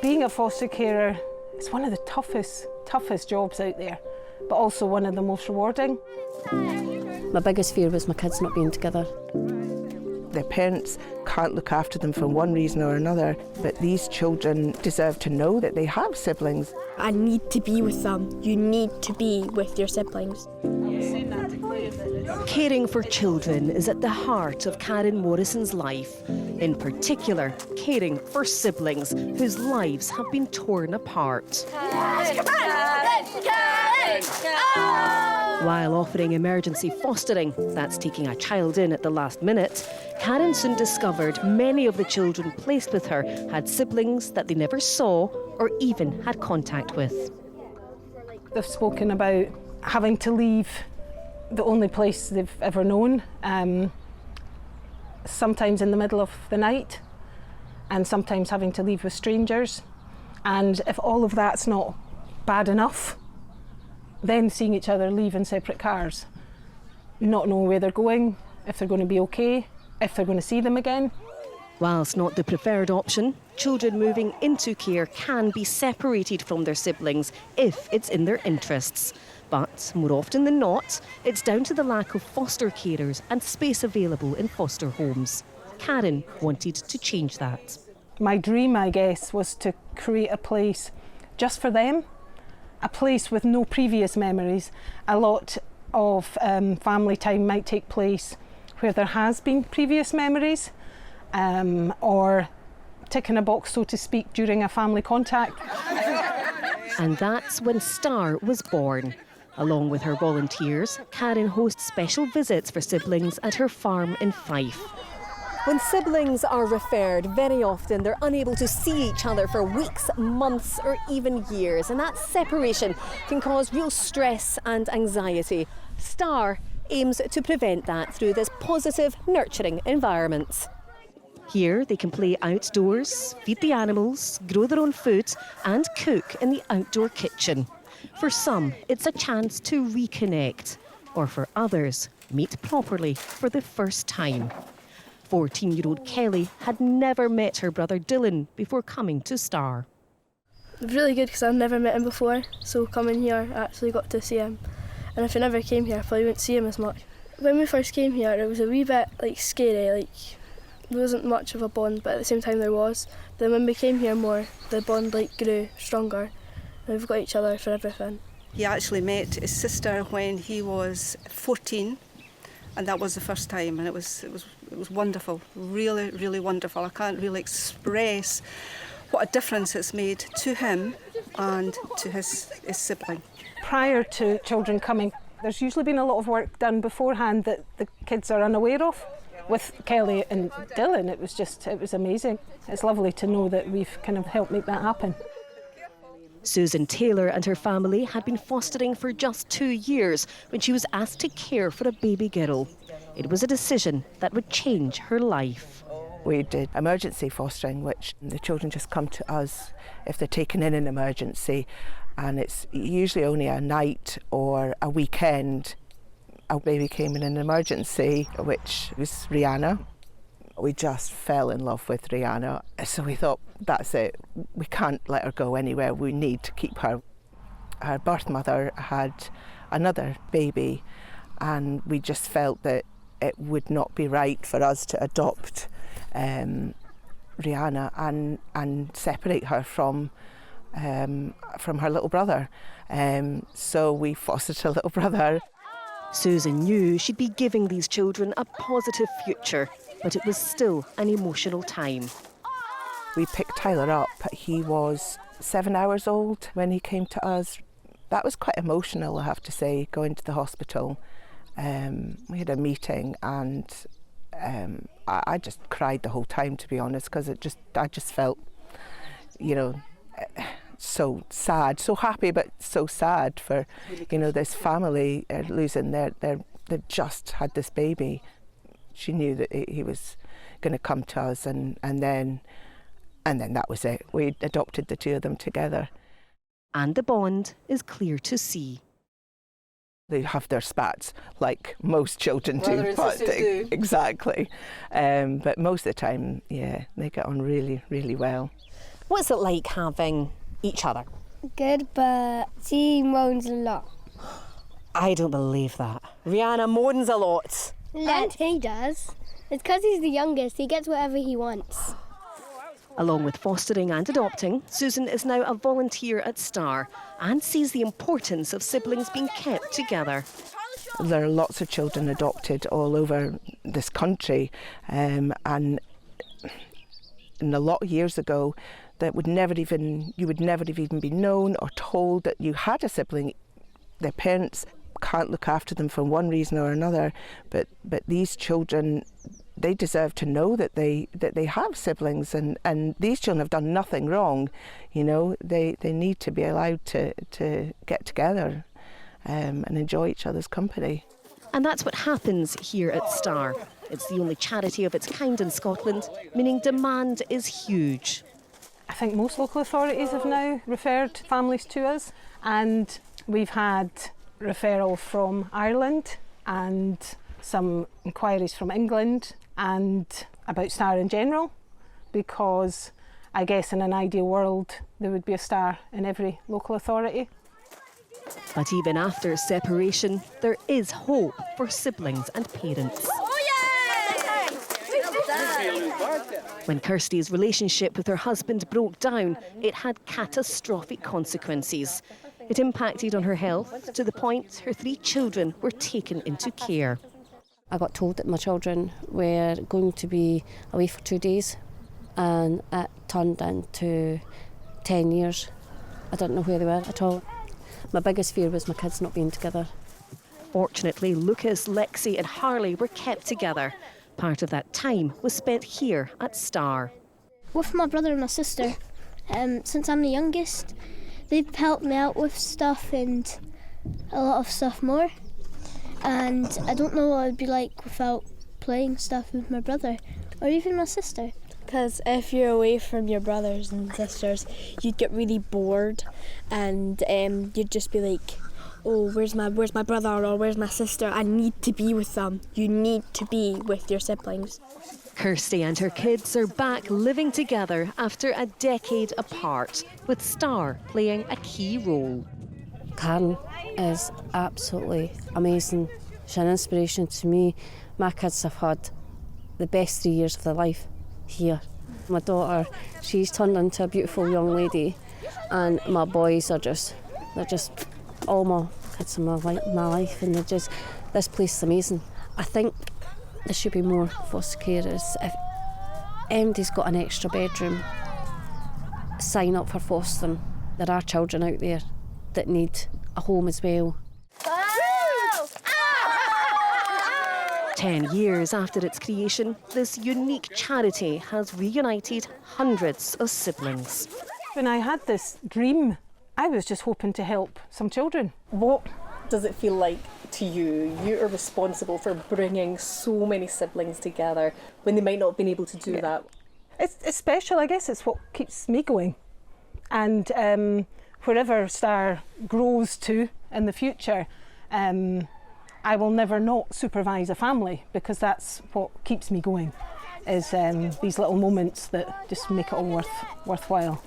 Being a foster carer is one of the toughest jobs out there, but also one of the most rewarding. My biggest fear was my kids not being together. Their parents can't look after them for one reason or another, but these children deserve to know that they have siblings. I need to be with them. You need to be with your siblings. Caring for children is at the heart of Karen Morrison's life. In particular, caring for siblings whose lives have been torn apart. While offering emergency fostering, that's taking a child in at the last minute, Karen soon discovered many of the children placed with her had siblings that they never saw or even had contact with. They've spoken about having to leave the only place they've ever known, sometimes in the middle of the night, and sometimes having to leave with strangers. And if all of that's not bad enough, then seeing each other leave in separate cars, not knowing where they're going, if they're going to be okay, if they're going to see them again. Whilst not the preferred option, children moving into care can be separated from their siblings if it's in their interests. But more often than not, it's down to the lack of foster carers and space available in foster homes. Karen wanted to change that. My dream, I guess, was to create a place just for them, a place with no previous memories. A lot of family time might take place where there has been previous memories, or ticking a box, so to speak, during a family contact. And that's when Star was born. Along with her volunteers, Karen hosts special visits for siblings at her farm in Fife. When siblings are referred, very often they're unable to see each other for weeks, months or even years, and that separation can cause real stress and anxiety. Star aims to prevent that through this positive, nurturing environment. Here they can play outdoors, feed the animals, grow their own food and cook in the outdoor kitchen. For some, it's a chance to reconnect, or for others, meet properly for the first time. 14-year-old Kelly had never met her brother Dylan before coming to Star. It was really good because I've never met him before, so coming here I actually got to see him. And if I never came here, I probably wouldn't see him as much. When we first came here, it was a wee bit scary, there wasn't much of a bond, but at the same time there was. Then when we came here more, the bond grew stronger. And we've got each other for everything. He actually met his sister when he was 14, and that was the first time, and it was wonderful, really, really wonderful. I can't really express what a difference it's made to him and to his sibling. Prior to children coming, there's usually been a lot of work done beforehand that the kids are unaware of. With Kelly and Dylan, it was amazing. It's lovely to know that we've kind of helped make that happen. Susan Taylor and her family had been fostering for just 2 years when she was asked to care for a baby girl. It was a decision that would change her life. We did emergency fostering, which the children just come to us if they're taken in an emergency, and it's usually only a night or a weekend. Our baby came in an emergency, which was Rihanna. We just fell in love with Rihanna, so we thought, that's it, we can't let her go anywhere, we need to keep her. Her birth mother had another baby, and we just felt that it would not be right for us to adopt Rihanna and separate her from her little brother. So we fostered a little brother. Susan knew she'd be giving these children a positive future, but it was still an emotional time. We picked Tyler up. He was 7 hours old when he came to us. That was quite emotional, I have to say, going to the hospital. We had a meeting, and I just cried the whole time, to be honest, because I just felt, so sad, so happy, but so sad for, this family losing they just had this baby. She knew that he was going to come to us, and then that was it. We adopted the two of them together. And the bond is clear to see. They have their spats, like most children do. Brother and sisters do. Exactly. But most of the time, yeah, they get on really, really well. What's it like having each other? Good, but she moans a lot. I don't believe that. Rihanna moans a lot. And he does. It's because he's the youngest. He gets whatever he wants. Along with fostering and adopting, Susan is now a volunteer at Star and sees the importance of siblings being kept together. There are lots of children adopted all over this country, and a lot of years ago, you would never have even been known or told that you had a sibling. Their parents can't look after them for one reason or another, but these children, they deserve to know that they have siblings, and these children have done nothing wrong. You know, they need to be allowed to get together and enjoy each other's company. And that's what happens here at Star. It's the only charity of its kind in Scotland, meaning demand is huge. I think most local authorities have now referred families to us, and we've had referral from Ireland and some inquiries from England and about Star in general, because I guess in an ideal world there would be a Star in every local authority. But even after separation, there is hope for siblings and parents. When Kirsty's relationship with her husband broke down, it had catastrophic consequences. It impacted on her health to the point her 3 children were taken into care. I got told that my children were going to be away for 2 days, and it turned into 10 years. I didn't know where they were at all. My biggest fear was my kids not being together. Fortunately, Lucas, Lexi and Harley were kept together. Part of that time was spent here at Star. With my brother and my sister, since I'm the youngest, they've helped me out with stuff and a lot of stuff more. And I don't know what I'd be like without playing stuff with my brother or even my sister. Because if you're away from your brothers and sisters, you'd get really bored, and you'd just be like, oh, where's my brother or where's my sister? I need to be with them. You need to be with your siblings. Kirsty and her kids are back living together after a decade apart, with Star playing a key role. Karen is absolutely amazing. She's an inspiration to me. My kids have had the best 3 years of their life here. My daughter, she's turned into a beautiful young lady, and my boys they're just all my kids in my life, and this place is amazing. I think there should be more foster carers. If anybody's got an extra bedroom, sign up for fostering. There are children out there that need a home as well. 10 years after its creation, this unique charity has reunited hundreds of siblings. When I had this dream, I was just hoping to help some children. What does it feel like to you? You are responsible for bringing so many siblings together when they might not have been able to do that. It's special, I guess. It's what keeps me going. And wherever Star grows to in the future, I will never not supervise a family, because that's what keeps me going, is these little moments that just make it all worthwhile.